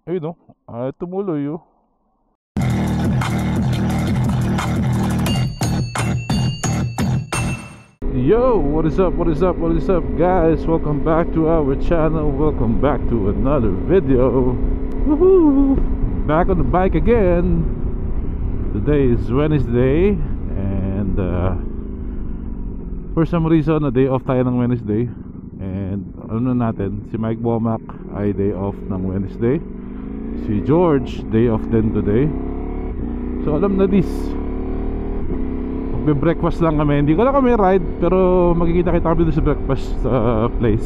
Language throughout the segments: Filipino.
Ayun oh, tumuloy oh. Yo, what is up, what is up, what is up guys? Welcome back to our channel. Welcome back to another video. Woohoo! Back on the bike again. Today is Wednesday. And for some reason, a day off tayo ng Wednesday. And ano na natin, si Mike Womack ay day off ng Wednesday. Si George, day off din today. So alam na this, magbe-breakfast lang kami. Hindi ko na kami ride, pero magkikita-kita kami doon sa breakfast sa place,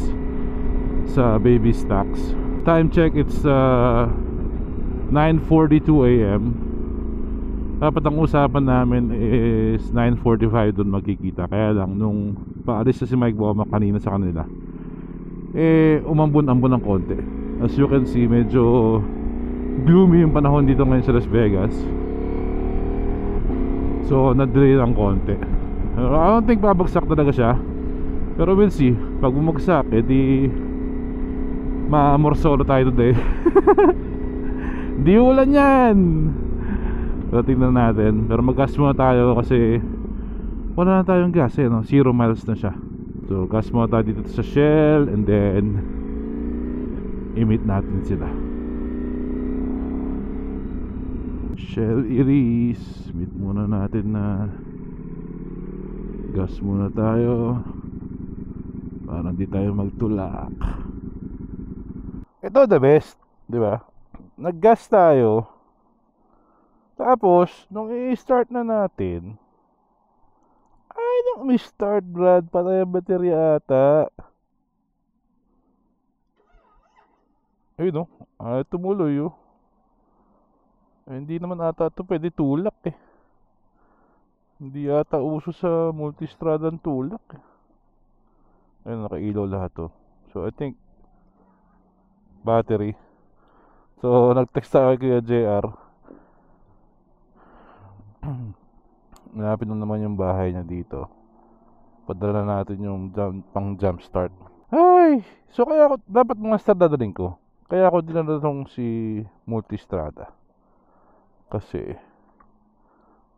sa Baby Stacks. Time check, it's 9:42 AM. Dapat ang usapan namin is 9:45 doon magkikita. Kaya lang nung paalis na si Mike Womack kanina sa kanila, umambon-ambon ng konti. As you can see, medyo gloomy yung panahon dito ngayon sa Las Vegas. So na-delay lang konti. I don't think babagsak talaga siya, pero we'll see. Pag bumagsak, edi ma-morsolo tayo today. Di ulan yan. So tingnan natin. Pero mag-gas muna tayo kasi wala na tayong gas no? 0 miles na siya. So gas muna tayo dito sa Shell, and then i-meet natin sila. Shell Iris, meet muna natin na gas muna tayo para hindi tayo magtulak. Ito the best, di ba? Nag-gas tayo, tapos nung i-start na natin, ay nung i-start Brad, patay ang baterya ata. Ayun no, tumuloy oh. Hindi naman ata ito pwede tulak eh. Hindi ata uso sa multistrada ang tulak eh. Ayun, nakailaw lahat to. So I think battery. So nag-text ako kay JR. Malapit na naman yung bahay niya dito. Padala natin yung pang jump start. Ay! So kaya ako, dapat mga star dadaling ko. Kaya ako dinala tong si multistrada. Kasi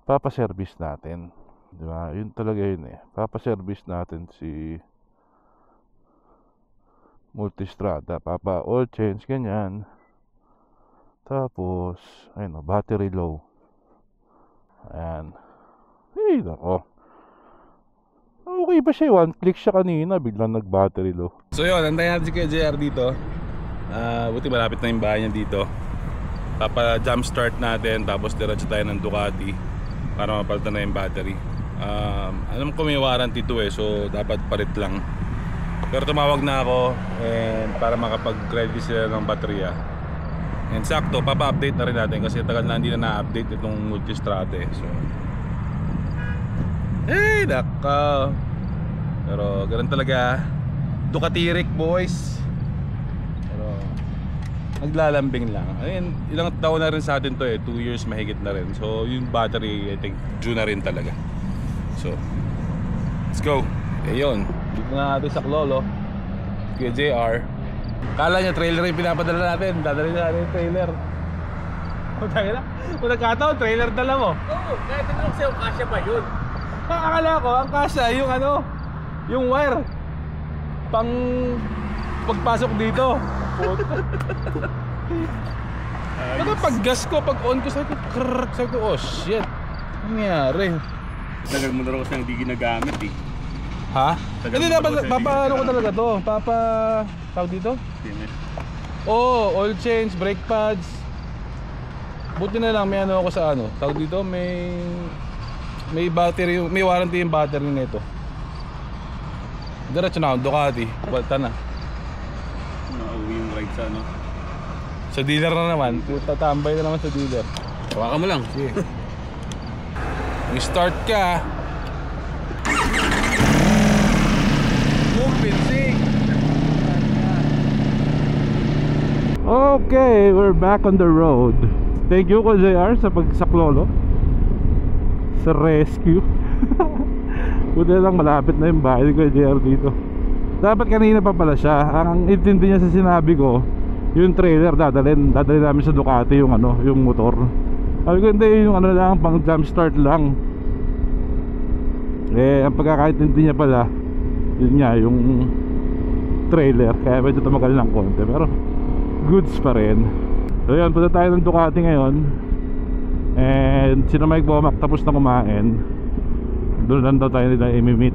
papa-service natin, di ba? Yun talaga yun eh. Papa-service natin si multistrada, papa oil change, ganyan. Tapos ayun, battery low. Ayan. Hey, nako. Okay pa siya, one click siya kanina, biglang nag-battery low. So yun, antayin natin si Kuya JR dito. Buti malapit na yung bahay niya dito. Papa jump start natin, tapos diretso tayo ng Ducati para mapalitan na yung battery. Alam ko may warranty to eh, so dapat palit lang. Pero tumawag na ako para makapag-ready sila ng baterya. And sakto, papa-update na rin natin kasi tagal na hindi na na-update itong multistrada eh. So nako. Pero ganun talaga, Ducati-ric boys. Naglalambing lang. Ayun, ilang taon na rin sa atin to eh, 2 years mahigit na rin. So yung battery I think June na rin talaga. So let's go. Ayun, dito na natin sa Clolo, Kuya JR. Kala niya trailer yung pinapadala natin. Dadali na natin yung trailer. Kung nagkataon, trailer dala mo. Oo, kahit ano lang sa'yo, kasya ba yun? Akala ko, ang kasya yung yung wire pang pagpasok dito. Pag gas ko, pag on ko, sabi ko, oh shit, nangyari. Tagal mo na rin kasi hindi ginagamit eh. Ha? Hindi, dapat ano ko talaga to, tawag dito? Oo, oil change, brake pads. Buti na lang may ako sa tawag dito, may battery, may warranty yung battery nito. Diretso na ako, Ducati, balta na. Nauwi yung ride sa Sa dealer na naman, tatambay na naman sa dealer. Hawakan mo lang. Sige. Start ka. Move bensing. Okay, we're back on the road. Thank you ko JR sa pagsaklolo, sa rescue. Buti lang malapit na yung bahay ko JR dito. Dapat kanina pa pala siya. Ang intindi niya sa sinabi ko, yung trailer dadalhin namin sa Ducati yung ano, yung motor. Sabi ko hindi, yung ano lang, pang jump start lang. Eh ang pagkakaintindi niya pala, yun nga, yung trailer, kaya medyo tumagal ng konti, pero goods pa rin. So yun, punta tayo ng Ducati ngayon. And sino Mike Bomac tapos na kumain, doon lang daw tayo nila i-meet.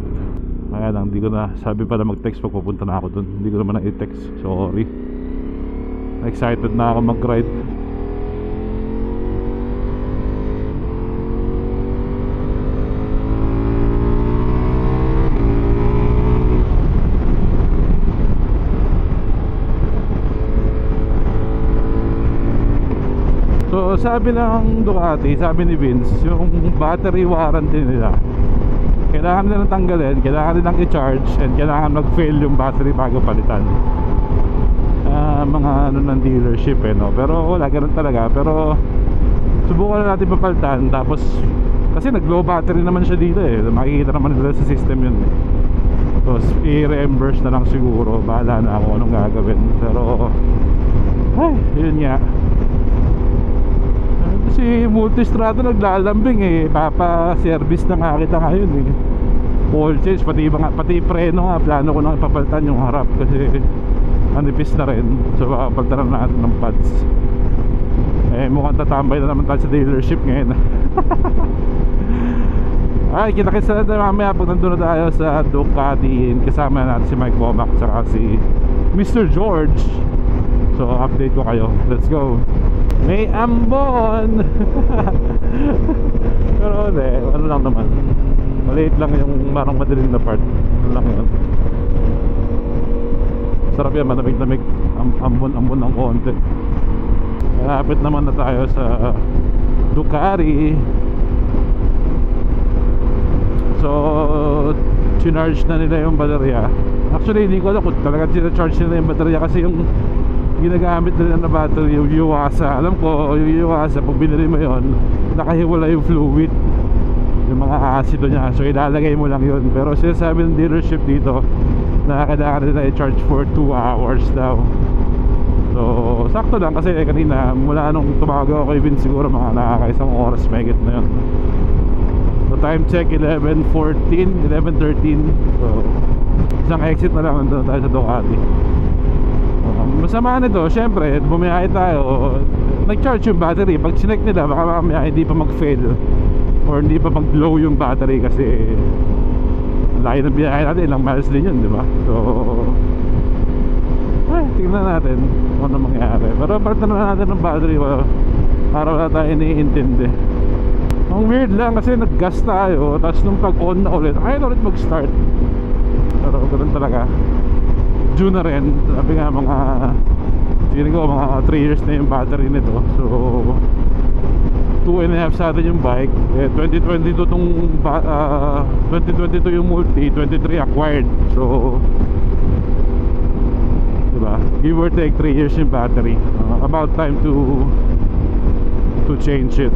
Kaya lang, hindi ko na, sabi pala mag-text pag pupunta na ako doon. Hindi ko naman na i-text, sorry. Excited na ako mag-ride. So sabi ng Ducati, sabi ni Vince, yung battery warranty nila kailangan nilang tanggalin, kailangan nilang i-charge, and kailangan mag-fail yung battery bago palitan. Mga ano ng dealership no? Pero wala, ganun talaga. Pero subukan na natin papalitan. Tapos kasi nag-low battery naman siya dito makikita naman nila sa system yun Tapos i-reimburse na lang siguro. Bahala na ako anong gagawin. Pero ay, yun nga. Si Multistrada naglalambing papa-service na nga kita ngayon Oil change, pati preno nga. Plano ko nang ipapalitan yung harap kasi anipis na rin. So papalitan na natin ng pads. Mukhang tatambay na naman tayo sa dealership ngayon. Ay, kita-kits na natin mamaya pag nandun na tayo sa Ducati. Kasama na natin si Mike Bomac saka si Mr. George. So update ko kayo. Let's go. May ambon. Pero hindi, ano lang naman, maliit lang yung marang madilim na part. Ano lang yun. Sarap yan, manamig-namig. Ambon ng konti. Malapit naman na tayo sa Ducati. So chinarge na nila yung baterya. Actually hindi ko alam kung talaga sinacharge nila yung baterya, kasi yung ginagamit nila na battery, yung Yuasa. Alam ko, yung Yuasa, pag binili mo yun, nakahiwala yung fluid, yung mga asido niya. So ilalagay mo lang yun. Pero sinasabi ng dealership dito na kailangan nila i-charge for 2 hours daw. So sakto lang kasi kanina mula nung tumawag ako kay Vince, siguro mga nakakaisang oras mahigit na yun. So time check 11:13. So isang exit na lang nandun tayo sa Ducati. Masama nito, syempre bumiyahe tayo, nag-charge yung battery. Pag sinek nila, baka mamaya hindi pa mag-fail or hindi pa mag-blow yung battery, kasi layo ng biyahe natin, ilang miles din yun, di ba? So tingnan natin kung ano mangyari. Pero palitan na natin ng battery para wala tayo iniintindi. Ang weird lang kasi nag-gas tayo, tapos nung pag-on na ulit, ayaw ulit mag-start. Pero ganun talaga. June na rin, sabi nga feeling ko mga 3 years na yung battery nito. So 2.5 sa atin yung bike. 2022 tong 2022 yung multi, 23 acquired. So diba, give or take 3 years yung battery. About time to change it.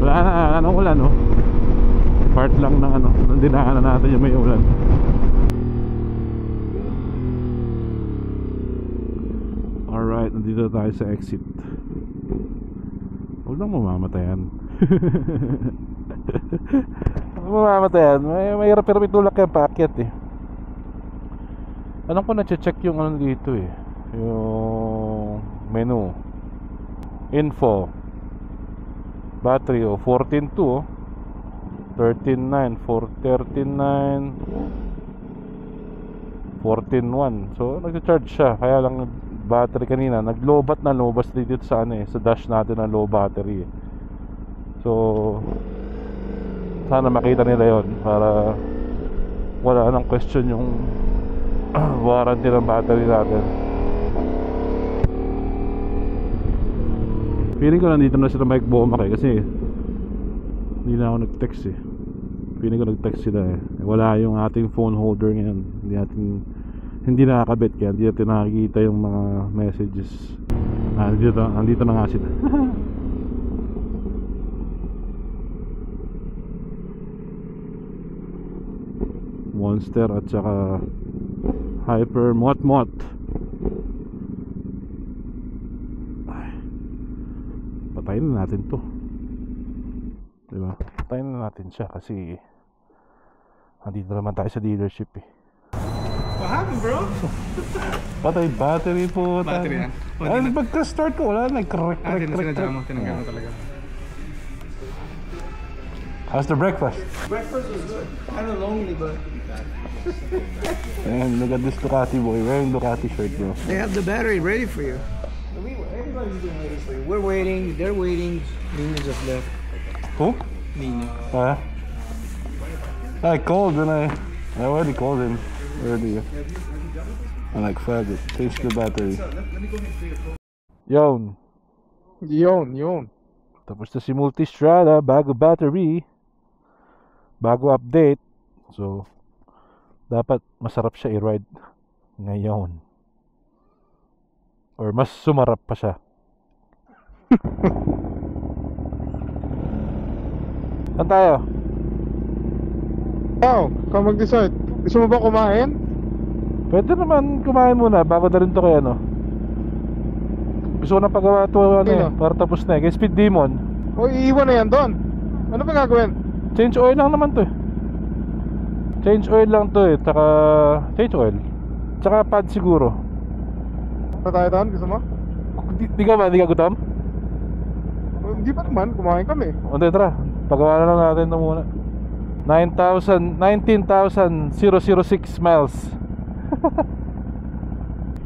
Wala na, anong ulan part lang ng ng dinaanan natin yung may ulan. Alright, nandito tayo sa exit. Huwag lang mamamatayan. Mamamatayan. May hirap-hirap itulak yung packet Alam ko na-check yung dito yung menu. Info. Battery 14.2 13.9 13.9 14.1. So nag-charge siya. Kaya lang battery kanina nag-lowbat na, lumabas dito sa sa dash natin na low battery. So sana makita nila yon para wala nang question yung warranty ng battery natin. Feeling ko nandito na sila Mike Bomac kasi hindi na ako nag-text Feeling ko nag-text sila Wala yung ating phone holder ngayon. Hindi nakakabit, kaya hindi natin nakikita yung mga messages. Andito na nga sila. Monster at saka Hyper Mot. patayin na natin to, diba? Patayin na natin siya kasi nandito naman tayo sa dealership eh. What happened, bro? Patay battery po. Battery yan? Ay, pagka-start ko wala, nag-crack. Sinadya mo, tinanggal mo talaga. How's the breakfast? Breakfast was good. Kind of lonely, but Ayan, look at this Ducati boy, wearing Ducati shirt bro. they have the battery ready for you. Everybody's doing ready for you. We're waiting, they're waiting. Nina just left. Who? Nina. I called and I already called him earlier. I'm like, fuck it, change the battery. Yon. Yun. Tapos na si Multistrada, bago battery, bago update. So, dapat masarap siya i-ride ngayon. Or mas sumarap pa siya. Saan tayo? Ikaw mag-decide. Gusto mo ba kumain? Pwede naman kumain muna bago na rin to kay ano. Gusto ko na pagawa to ano Sino? para tapos na kay Speed Demon. O iiwan na yan doon? Ano ba gagawin? Change oil lang naman to eh. Change oil lang to eh. Tsaka change oil. Tsaka pad siguro. Pa tayo doon? Gusto mo? Di ka ba? Di ka gutom? Hindi pa naman. Kumain kami. O tara. Pagawa na lang natin ito muna. 19,006 miles.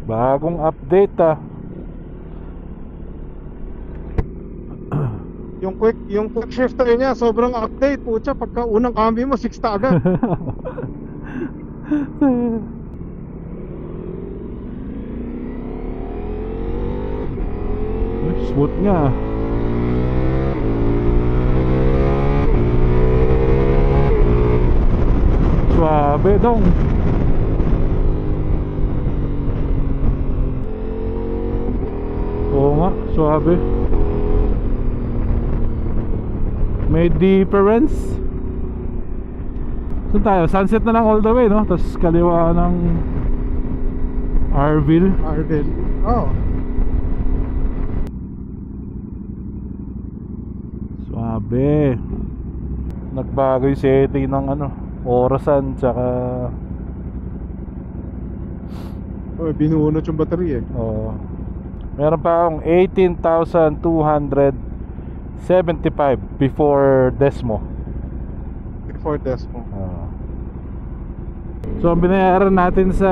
Bagong update ah. Yung quick shifter niya sobrang update. Pucha, pagka unang cambio mo 6 agad. Smooth nga. Suabe dong. Oo nga, suabe. May difference. Saan tayo? Sunset na lang all the way, no? Tapos kaliwa ng Arville. Arville. Oh. Suabe. Nagbago yung setting ng ano, orasan tsaka Binunot yung battery eh. meron pa akong 18,275 before Desmo. Before Desmo. So ang binayaran natin sa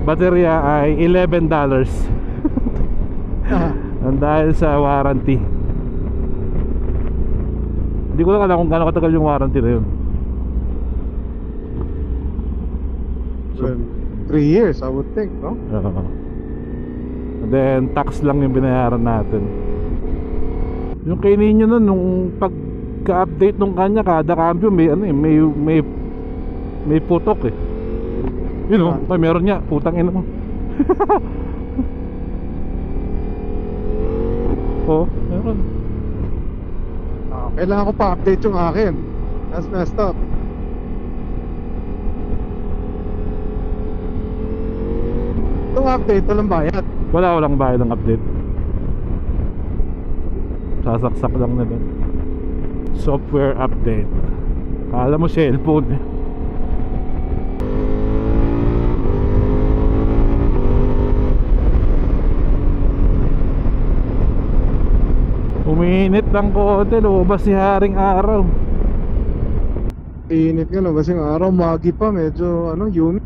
baterya ay $11. Ang dahil sa warranty. Hindi ko lang alam kung gaano katagal yung warranty na yun. Well, 3 years I would think, no? And then tax lang yung binayaran natin. Yung kay Ninyo nun, nung pagka-update nung kanya, kada cambio may ano eh, may putok eh. Yun know, ay meron niya, putang ina mo. Oh, meron. Kailangan ko pa update yung akin. That's messed up. Itong update, walang bayad. Walang bayad ng update. Sasaksak lang na doon. Software update. Kala mo cellphone eh. Uminit ng konti, lumabas si Haring Araw. Init nga, labas yung araw, magi pa, medyo humid.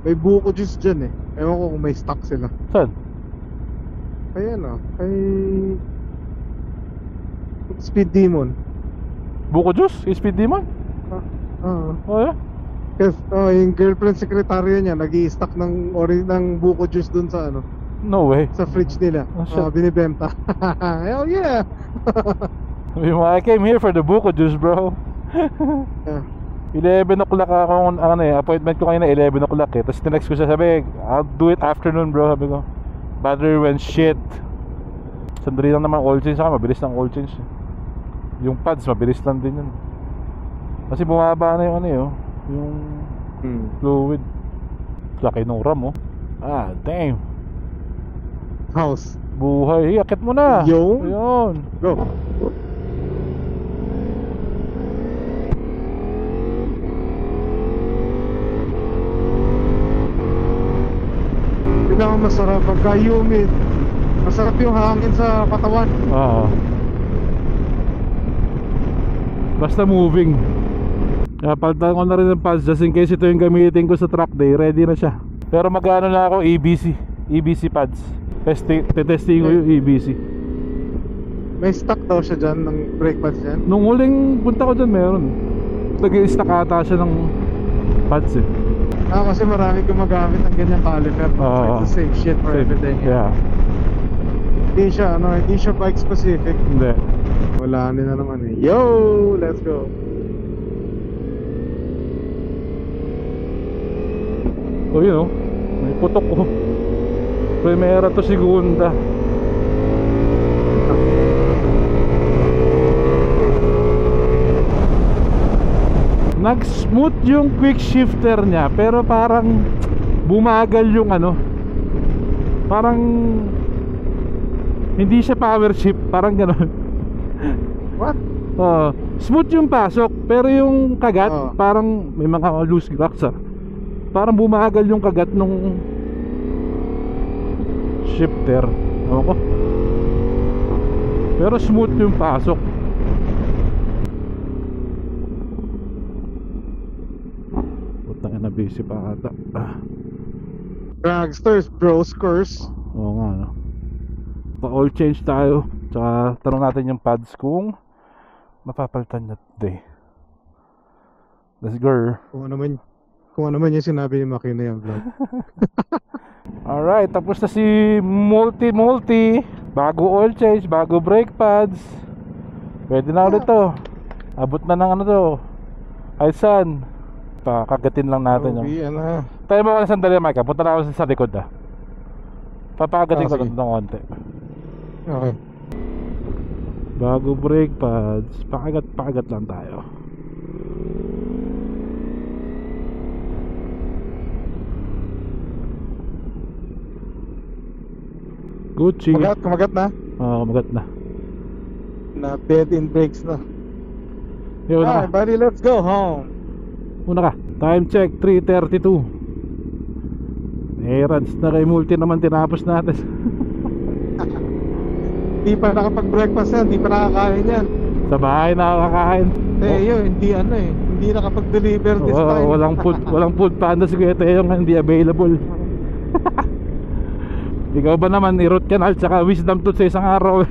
May buko juice dyan eh. Ewan ko kung may stock sila. Saan? Ayan kay Speed Demon. Buko juice? Speed Demon? Oh yeah? Yes, yung girlfriend sekretarya niya nag-i-stock ng buko juice dun sa No way. sa fridge nila. Oh, shit. Binibenta. Hell yeah. I came here for the buko juice, bro. Yeah. 11 o'clock ako, appointment ko kanina 11 o'clock eh. Tapos tinext ko siya, sabi, I'll do it afternoon bro. Sabi ko, battery went shit. Sandali lang naman oil change, saka mabilis lang oil change. Yung pads, mabilis lang din yun. Kasi bumaba na yung yung fluid. Laki nung RAM oh. Ah, damn. House. Buhay, akit mo na. Yun. Ayun. Go. Pinaka masarap pagka humid. Masarap yung hangin sa katawan. Oo. Basta moving. Kaya palitan ko na rin ng pads just in case ito yung gamitin ko sa track day. Ready na siya. Pero mag-ano na ako, EBC pads. Testing ko yung EBC. May stock daw siya dyan ng brake pads dyan. Nung huling punta ko dyan meron. Nag-i-stack ata siya ng pads eh. Kasi marami gumagamit ng ganyang caliper. Oo. It's the same shit for everything. Yeah. Hindi siya bike specific. Hindi. Wala na naman eh. Yo! Let's go! O yun o. May putok ko. Primera to segunda. Nag-smooth yung quick shifter niya, pero parang bumagal yung ano. Parang hindi siya power shift, parang gano'n. What? Smooth yung pasok, pero yung kagat parang may mga loose cracks ah. Parang bumagal yung kagat nung shifter. Ewan ko. Pero smooth yung pasok. Putang ina, busy pa ata. Dragsters, bros curse. Oo nga no. Pa-oil change tayo. Tsaka tanong natin yung pads kung mapapalitan na today. Let's go. Kung ano man yung sinabi ni Maki na yung vlog. Alright, tapos na si Multi. Bago oil change, bago brake pads. Pwede na ulit to. Abot na ng ano to, Aisan. Pakagatin lang natin yung tayo mo ka na sandali, Mike. Punta na ako sa likod ah. Papakagatin ko lang ng konti. Okay. Bago brake pads, pakagat lang tayo. Gucci. Kumagat na? Oo, kumagat na. Na dead in brakes na. Yo, una ka. Buddy, let's go home. Una ka. Time check, 3:32. Rads na kay Multi naman tinapos natin. Hindi pa nakapag-breakfast yan, hindi pa nakakain yan. Sa bahay nakakakain. Teo, hindi nakapag-deliver this time. Walang food panda si Kuya Teo nga hindi available. Ikaw ba naman i-root canal tsaka wisdom tooth sa isang araw?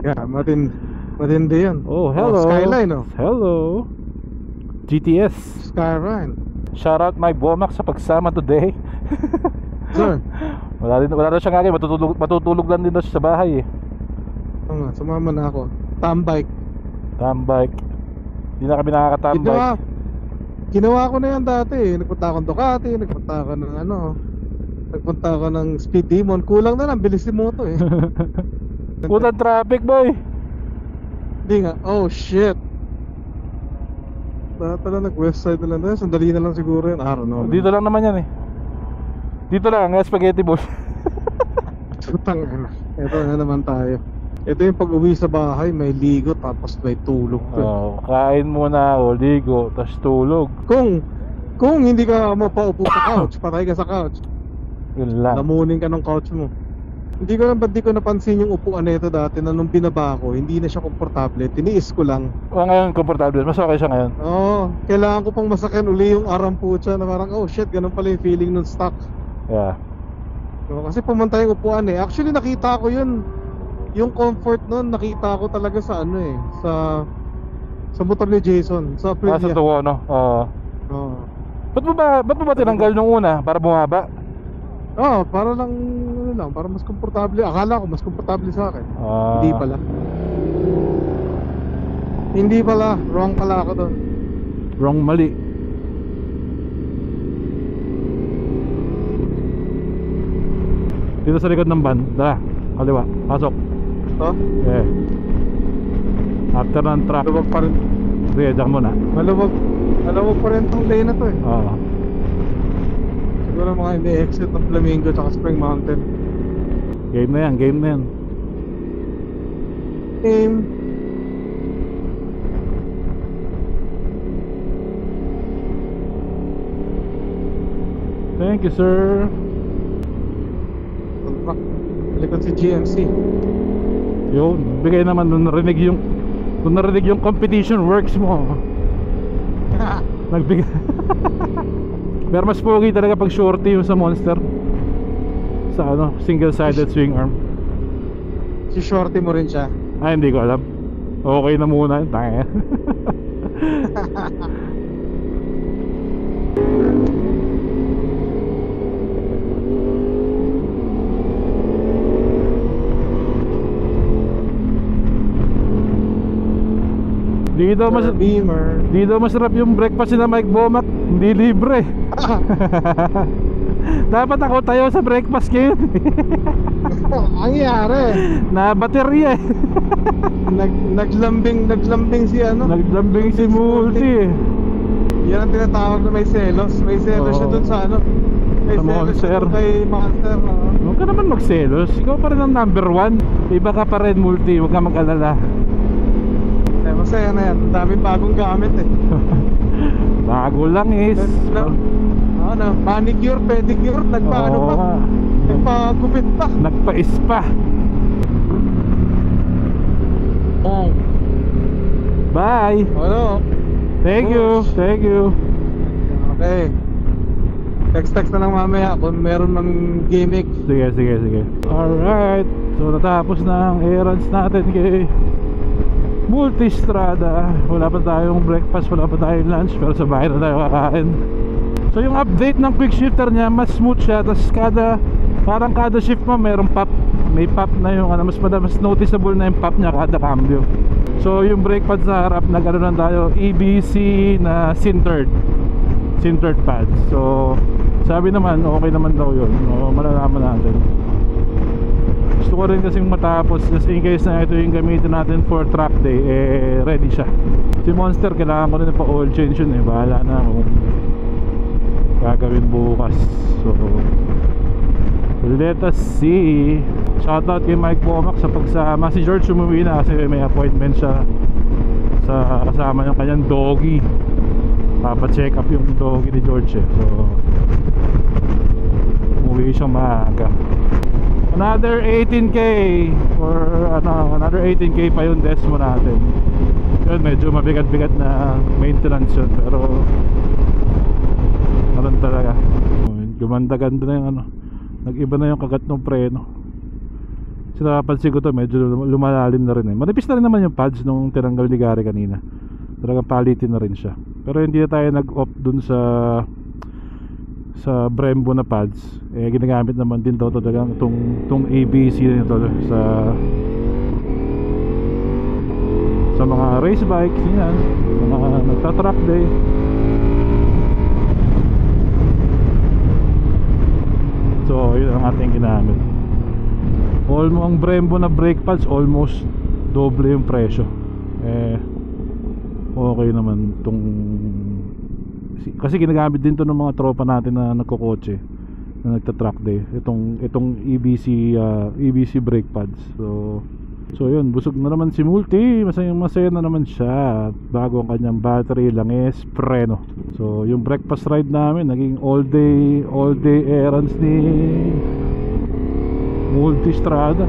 Yeah, matindi yan. Oh, hello. Skyline, oh. Hello. GTS. Skyline. Shout out my Bomax sa pagsama today. Sir. Wala na siya nga, matutulog lang din daw siya sa bahay eh. Sumama na ako. Tambike. Hindi na kami nakaka-tambike. Ginawa ko na yan dati eh. Nagpunta akong Ducati, nagpunta ako ng Speed Demon. Kulang na lang, bilis ni moto eh. Putang traffic boy. Hindi nga, oh shit. Tala nag-west side na lang. Sandali na lang siguro yun. I don't know. Dito lang naman yan eh. Dito lang, spaghetti boy. Sutang ina. Ito na naman tayo. Ito yung pag-uwi sa bahay, may ligo tapos may tulog ka. Kain muna ako, ligo, tapos tulog. Kung hindi ka mapaupo sa couch, patay ka sa couch. Yun lang. Lamunin ka ng couch mo. Hindi ko napansin yung upuan na ito dati na nung binaba ko, hindi na siya komportable. Tiniis ko lang. Ngayon komportable, mas okay siya ngayon. Oo, kailangan ko pang masakyan uli yung arampucha na parang oh shit, ganun pala yung feeling nung stock. Yeah. So, kasi pumunta yung upuan eh. Actually nakita ko yun. Yung comfort nun, nakita ko talaga sa ano eh, sa motor ni Jason, sa Aprilia. Sa tuwa no? Oo. Ba't mo ba tinanggal nung una? Para bumaba? Oo, para lang, para mas komportable. Akala ko mas komportable sa akin. Hindi pala, wrong pala ako doon. Wrong, mali. Dito sa likod ng van, tara, kaliwa, pasok. Yeah. After ng truck. Maluwag pa rin. Sige, dyan muna. Maluwag pa rin itong lane na to eh. Oo. Siguro mga hindi exit ng Flamingo tsaka Spring Mountain. Game na yan, game na yan. Thank you, sir. Likod si GMC. Yun, bigay naman nung narinig yung competition works mo. Nagbigay. Pero mas pogi talaga pag shorty yung sa Monster. Sa ano, single-sided swing arm. Si Shorty mo rin siya. Ay, hindi ko alam. Okay na muna. Tanga. Dito masarap yung breakfast na Mike Bomac. Hindi libre. Dapat ako tayo sa breakfast ngayon. Ang nangyari? Na baterya eh. Naglambing si ano? Naglambing si Multi. Yan ang tinatawag na may selos. May selos siya dun sa ano. May Sa selos siya Monster. dun kay Monster. Huwag ka naman magselos. Ikaw pa rin ang number 1. Iba ka pa rin, Multi. Huwag ka mag-alala. Eh, masaya na yan. Ang daming bagong gamit eh. Bago lang is Ano, manicure, pedicure, nagpaano pa. nga. Nagpagupit pa. Nagpais pa. Oh. Bye. Ano? Thank you. Thank you. Okay. Text na lang mamaya kung meron ng gimmick. Sige. Alright. So natapos na ang errands natin kay Multistrada. Wala pa tayong breakfast, wala pa tayong lunch, pero sa bahay na tayo kakain. So yung update ng quick shifter niya, mas smooth siya. Tapos parang kada shift mo merong pop. May pop na yung ano, mas noticeable na yung pop niya kada cambio. So yung brake pad sa harap, nag-ano lang tayo, EBC na sintered pads. So sabi naman okay naman daw yun. So, malalaman natin. Gusto ko rin kasing matapos, just in case na ito yung gamitin natin for track day, eh ready siya. Si Monster kailangan ko rin pa oil change yun eh. Bahala na ako gagawin bukas. So let us see. Shoutout kay Mike Bomac sa pagsama. Si George umuwi na kasi may appointment siya sa kasama yung kanyang doggy. Papa-check up yung doggy ni George eh. So umuwi siyang maaga. Another 18k or ano, another 18k pa yung Desmo natin. Yun, medyo mabigat-bigat na maintenance yun, pero naman talaga. Gumanda-ganda na yung ano, nag-iba na yung kagat ng preno. Sinapansin ko to, medyo lumalalim na rin eh. Manipis na rin naman yung pads nung tinanggal ni Gary kanina. Talagang palitin na rin siya. Pero hindi na tayo nag-off dun sa Brembo na pads. Eh ginagamit naman din daw talagang itong ABC nito sa mga race bikes, yan, mga nagta-track day. So yun ang ating ginamit. Ang Brembo na brake pads almost doble yung presyo. Eh okay naman itong, kasi ginagamit din to ng mga tropa natin na nagkokotse na nagta-track day, itong EBC brake pads. So yun, busog na naman si Multi, masaya na naman siya. Bago ang kanyang battery, langis, preno. So yung breakfast ride namin naging all day errands ni Multistrada.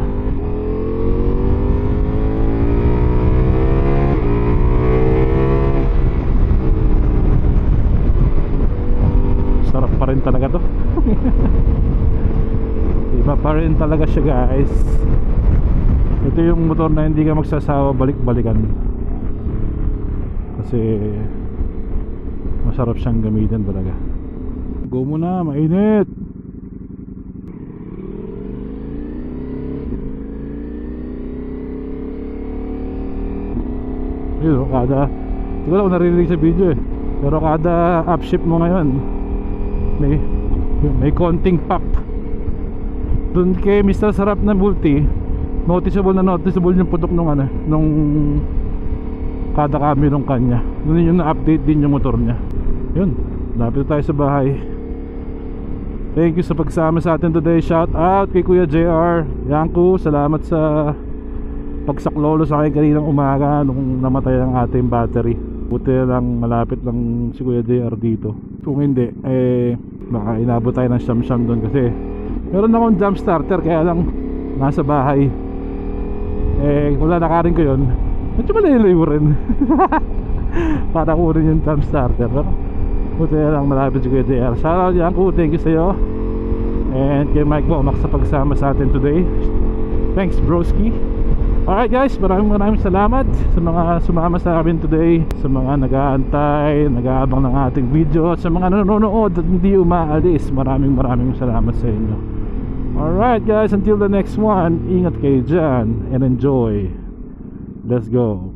Sarap pa rin talaga to. Iba pa rin talaga siya, guys. Ito yung motor na hindi ka magsasawa balik-balikan, kasi masarap siyang gamitin talaga. Go muna, mainit. Yun, kada, hindi ko lang narinig sa video eh, pero kada upshift mo ngayon may konting pop. Dun kay Mr. Sarap na Multi, noticeable yung putok nung kada kami nung kanya. Doon yung na-update din yung motor niya. Yun, lapit tayo sa bahay. Thank you sa pagsama sa atin today. Shout out kay Kuya JR Yanko, salamat sa pagsaklolo sa akin kaninang umaga nung namatay ang ating battery. Buti lang malapit lang si Kuya JR dito. Kung hindi, baka inabot tayo ng siyam-siyam doon kasi meron akong jump starter kaya lang nasa bahay. Kung lalakarin ko yun, medyo malayo rin. Para kunin yung jump starter. Buti lang malapit si Kuya JR. Shoutout Yanko, thank you sa'yo. And kay Mike Momax sa pagsama sa atin today. Thanks broski. Alright guys, maraming salamat sa mga sumama sa amin today, sa mga nag-aantay, nag-aabang ng ating video, sa mga nanonood at hindi umaalis. Maraming salamat sa inyo. Alright guys, until the next one, ingat kayo dyan and enjoy. Let's go.